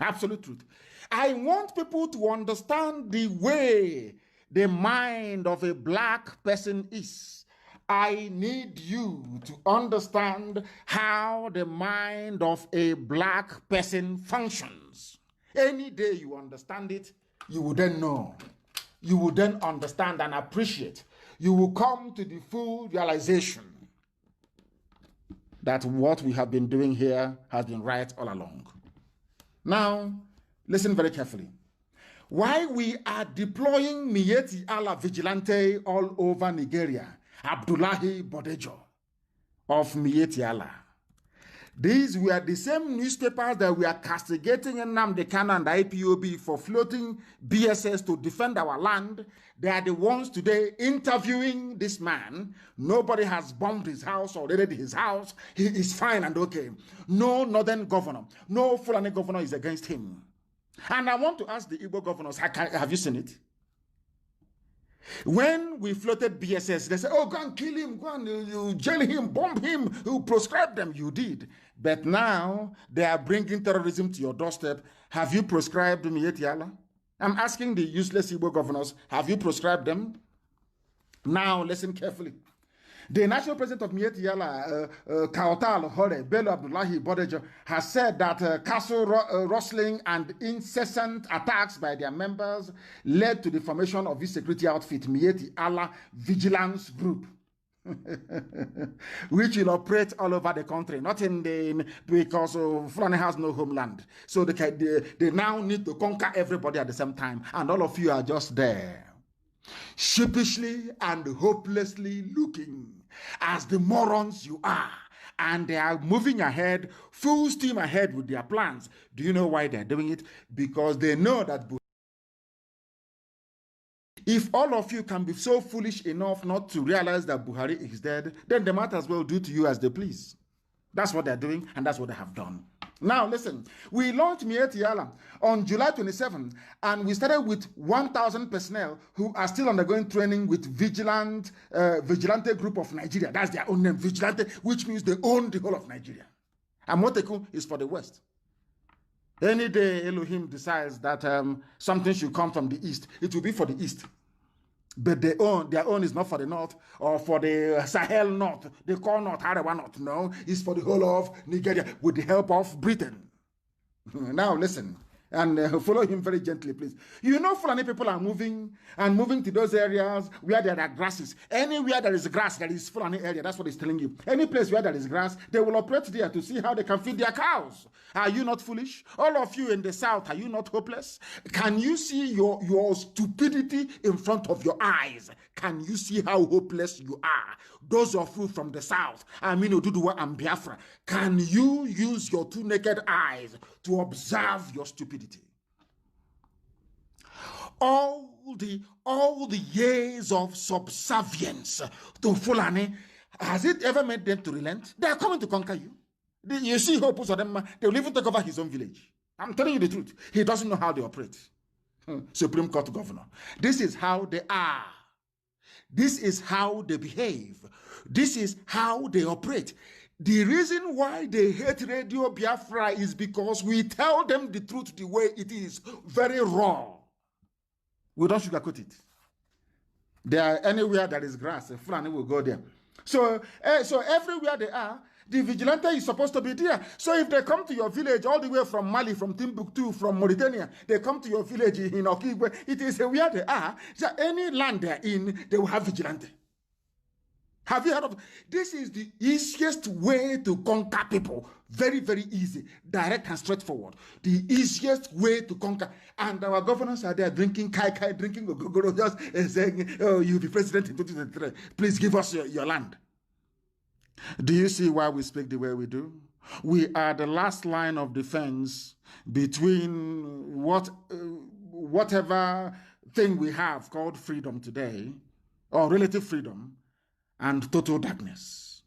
Absolute truth. I want people to understand the way the mind of a black person is. I need you to understand how the mind of a black person functions. Any day you understand it, you will then know. You will then understand and appreciate. You will come to the full realization that what we have been doing here has been right all along. Now, listen very carefully. Why we are deploying Miyetti Allah vigilante all over Nigeria, Abdullahi Bodejo of Miyetti Allah. These were the same newspapers that we are castigating NNAMDI, KANU, and IPOB for floating BSS to defend our land. They are the ones today interviewing this man. Nobody has bombed his house or raided his house. He is fine and okay. No northern governor, no Fulani governor is against him. And I want to ask the Igbo governors, have you seen it? When we floated BSS, they said, oh, go and kill him, go and you jail him, bomb him, you proscribe them. You did. But now they are bringing terrorism to your doorstep. Have you proscribed Miyetti Allah? I'm asking the useless Igbo governors, have you proscribed them? Now listen carefully. The national president of Miyetti Allah, Kautal Hore Bello Abdullahi Bodejo, has said that castle rustling and incessant attacks by their members led to the formation of this security outfit, Miyetti Allah Vigilance Group, which will operate all over the country, not because Fulani has no homeland. So they now need to conquer everybody at the same time, and all of you are just there, sheepishly and hopelessly looking as the morons you are, and they are moving ahead, full steam ahead with their plans. Do you know why they're doing it? Because they know that if all of you can be so foolish enough not to realize that Buhari is dead, then they might as well do to you as they please. That's what they're doing, and that's what they have done. Now, listen, we launched Miyetti Allah on July 27, and we started with 1,000 personnel who are still undergoing training with Vigilante Group of Nigeria. That's their own name, Vigilante, which means they own the whole of Nigeria. And Moteku is for the West. Any day Elohim decides that something should come from the East, it will be for the East. But their own is not for the North or for the Sahel North. They call North, Arewa North. No, it's for the whole of Nigeria with the help of Britain. Now listen, and follow him very gently, please. You know Fulani people are moving to those areas where there are grasses. Anywhere there is grass, there is Fulani area. That's what he's telling you. Any place where there is grass, they will operate there to see how they can feed their cows. Are you not foolish? All of you in the South, are you not hopeless? Can you see your stupidity in front of your eyes? Can you see how hopeless you are? Those of you from the South, Oduduwa and Biafra, can you use your two naked eyes to observe your stupidity? All the years of subservience to Fulani, has it ever made them to relent? They are coming to conquer you. You see Hope of them, they will even take over his own village. I'm telling you the truth. He doesn't know how they operate. Supreme Court governor. This is how they are. This is how they behave. This is how they operate. The reason why they hate Radio Biafra is because we tell them the truth the way it is, very raw. We don't sugarcoat it. There, anywhere there is grass, a Fulani will go there. So everywhere they are, the vigilante is supposed to be there. So if they come to your village all the way from Mali, from Timbuktu, from Mauritania, they come to your village in Okigwe, it is where they are. So any land they're in, they will have vigilante. Have you heard of this? Is the easiest way to conquer people. Very, very easy, direct and straightforward. The easiest way to conquer. And our governors are there drinking kai, drinking ogogoro, just saying, oh, you'll be president in 2023. Please give us your land. Do you see why we speak the way we do? We are the last line of defense between whatever thing we have called freedom today, or relative freedom, and total darkness.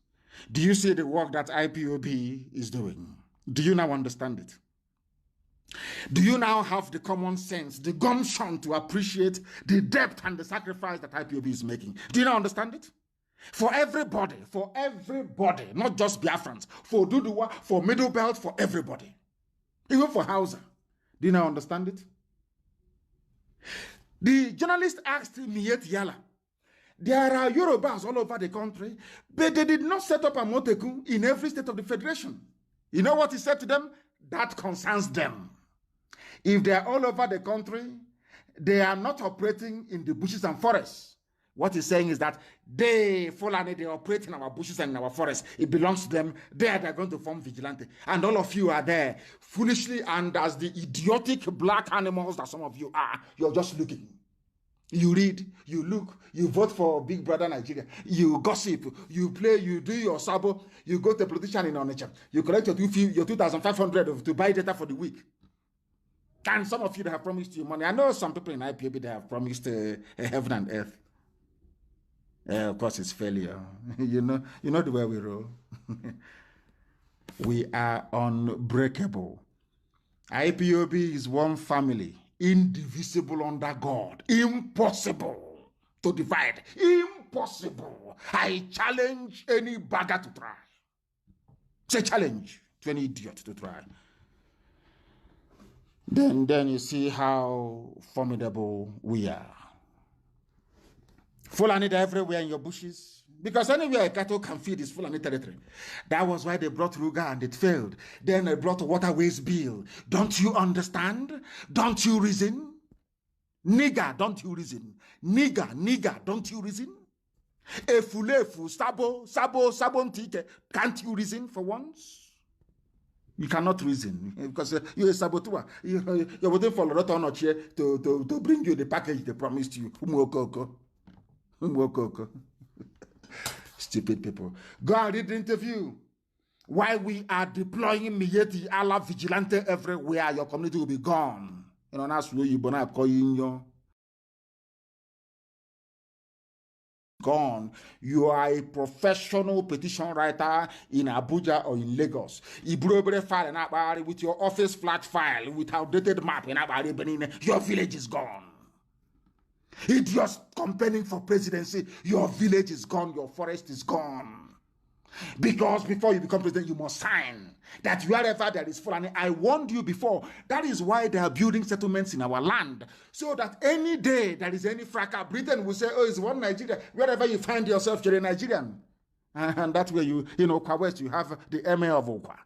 Do you see the work that IPOB is doing? Do you now understand it? Do you now have the common sense, the gumption to appreciate the depth and the sacrifice that IPOB is making? Do you now understand it? For everybody, not just Biafrans, for Duduwa, for Middle Belt, for everybody. Even for Hausa. Do you now understand it? The journalist asked Miet Yala, there are Yorubas all over the country, but they did not set up a Moteku in every state of the Federation. You know what he said to them? That concerns them. If they are all over the country, they are not operating in the bushes and forests. What he's saying is that they operate in our bushes and in our forests. It belongs to them. They're going to form vigilante. And all of you are there foolishly and as the idiotic black animals that some of you are. You're just looking. You read, you look, you vote for Big Brother Nigeria, you gossip, you play, you do your sabo, you go to a politician in Onitsha, you collect your 2,500 to buy data for the week. And some of you that have promised you money. I know some people in IPOB that have promised heaven and earth. Of course, it's failure. you know the way we roll. We are unbreakable. IPOB is one family. Indivisible under God. Impossible to divide. Impossible. I challenge any bagger to try. It's a challenge to any idiot to try. Then you see how formidable we are. Fulani everywhere in your bushes. Because anywhere a cattle can feed is Fulani territory. That was why they brought Ruga and it failed. Then they brought a waterways bill. Don't you understand? Don't you reason? Nigger, don't you reason? Nigger, don't you reason? Efulefu, sabo, ntike. Can't you reason for once? You cannot reason because you're a saboteur. You're waiting for Loretta Onochie to bring you the package they promised you. Stupid people. Go and read the interview. Why we are deploying Mieti ala vigilante everywhere, your community will be gone. You know, that's where you wanna call you. Gone. You are a professional petition writer in Abuja or in Lagos. You file in Abari with your office flat file with outdated map in Abari Benin. Your village is gone. Idiots campaigning for presidency, your village is gone, your forest is gone. Because before you become president, you must sign that wherever there is Fulani. I warned you before. That is why they are building settlements in our land. So that any day there is any fracas, Britain will say, oh, it's one Nigeria. Wherever you find yourself, you're a Nigerian. And that way Okwa West, you have the Emir of Okwa.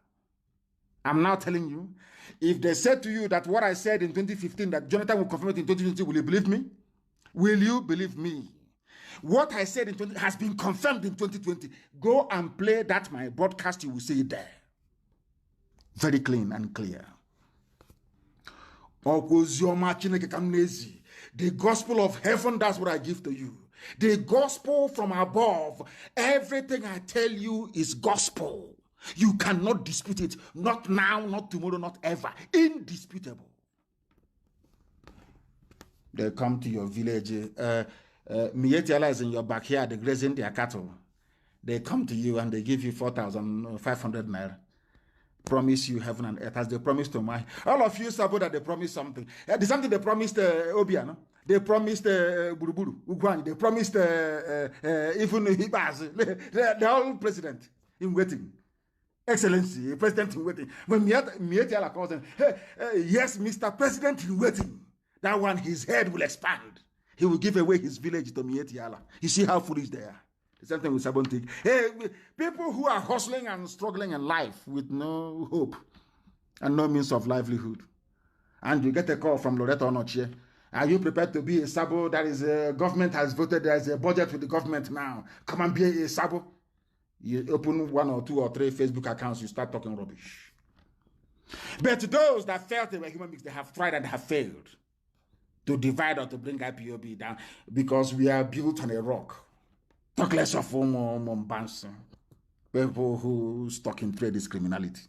I'm now telling you, if they said to you that what I said in 2015, that Jonathan will confirm it in 2020, will you believe me? Will you believe me? What I said in 20 has been confirmed in 2020. Go and play that my broadcast, you will see it there. Very clean and clear. The gospel of heaven, that's what I give to you. The gospel from above. Everything I tell you is gospel. You cannot dispute it. Not now, not tomorrow, not ever. Indisputable. They come to your village. Mietiala is in your backyard, they're grazing their cattle. They come to you and they give you 4,500 naira. promise you heaven and earth as they promised to my. All of you Sabo that they promised something. The something they promised Obiano. They promised Buruburu, Ugwani. They promised even Hibaz, the whole president in waiting. Excellency, president in waiting. When Mietiala calls him, yes, Mr. President in waiting. That one, his head will expand. He will give away his village to Mietiala. You see how foolish they are. The same thing with Sabontik. Hey, people who are hustling and struggling in life with no hope and no means of livelihood. And you get a call from Loretta Onochie. Are you prepared to be a Sabo? That is, government has voted, there is a budget with the government now. Come and be a Sabo. You open 1 or 2 or 3 Facebook accounts, you start talking rubbish. But those that felt they were human beings, they have tried and have failed to divide or to bring IPOB down because we are built on a rock. Talk less of Mombansa. People who stuck in trade is criminality.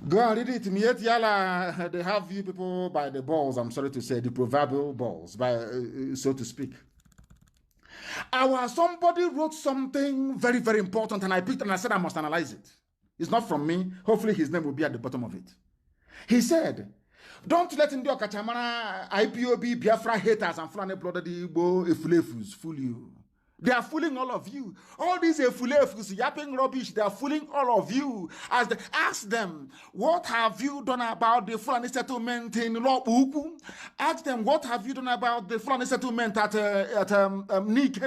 Go and read it. Mietiala, they have you people by the balls, I'm sorry to say, the proverbial balls, by so to speak. Somebody wrote something very, very important, and I picked it and I said I must analyze it. It's not from me. Hopefully his name will be at the bottom of it. He said, don't let Indio Kachamana, IPOB, Biafra haters, and Fulani blooded Igbo Efulefus fool you. They are fooling all of you. All these Efulefus yapping rubbish, they are fooling all of you. As they ask them, what have you done about the Fulani settlement in Lobuku? Ask them, what have you done about the Fulani settlement at Nike?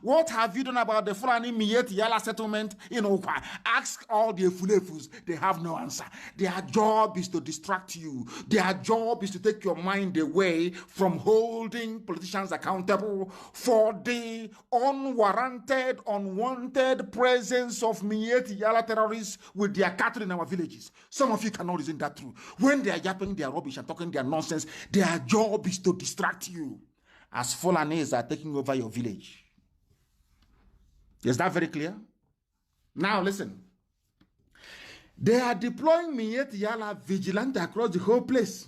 What have you done about the Fulani Mieti Yala settlement in Okwa? Ask all the Efulefus. They have no answer. Their job is to distract you. Their job is to take your mind away from holding politicians accountable for the unwarranted, unwanted presence of Mieti Yala terrorists with their cattle in our villages. Some of you cannot reason that through. When they are yapping their rubbish and talking their nonsense, their job is to distract you as Fulanis are taking over your village. Is that very clear? Now listen. They are deploying Mieti Yala vigilante across the whole place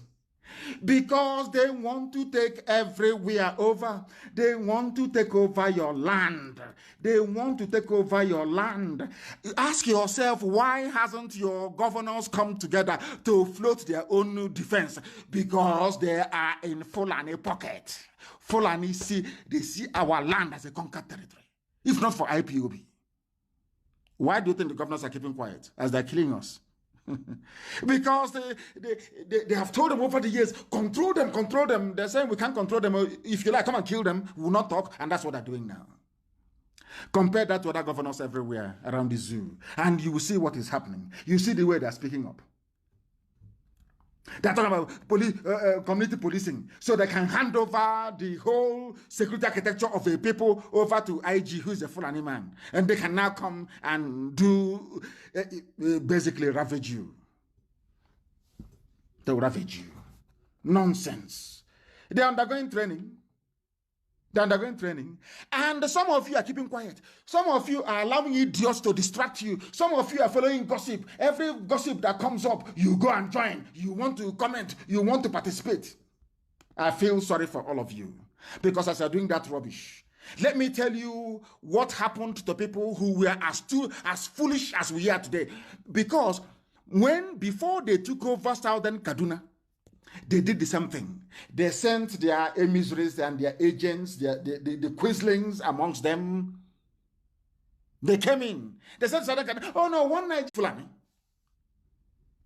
because they want to take everywhere over. They want to take over your land. They want to take over your land. Ask yourself, why hasn't your governors come together to float their own defense? Because they are in Fulani pocket. Fulani they see our land as a conquered territory. If not for IPOB. Why do you think the governors are keeping quiet as they're killing us? Because they have told them over the years, control them. They're saying we can't control them. If you like, come and kill them. We will not talk. And that's what they're doing now. Compare that to other governors everywhere around the zoo. And you will see what is happening. You see the way they're speaking up. They're talking about community policing, so they can hand over the whole security architecture of a people over to IG, who is a Fulani man. And they can now come and do, basically ravage you. They will ravage you. Nonsense. They're undergoing training. And some of you are keeping quiet. Some of you are allowing idiots to distract you. Some of you are following gossip. Every gossip that comes up, you go and join. You want to comment. You want to participate. I feel sorry for all of you. Because as you're doing that rubbish, let me tell you what happened to people who were as foolish as we are today. Because before they took over Southern Kaduna, they did the same thing. They sent their emissaries and their agents, the quislings amongst them. They came in. They said, oh no, one night Fulani.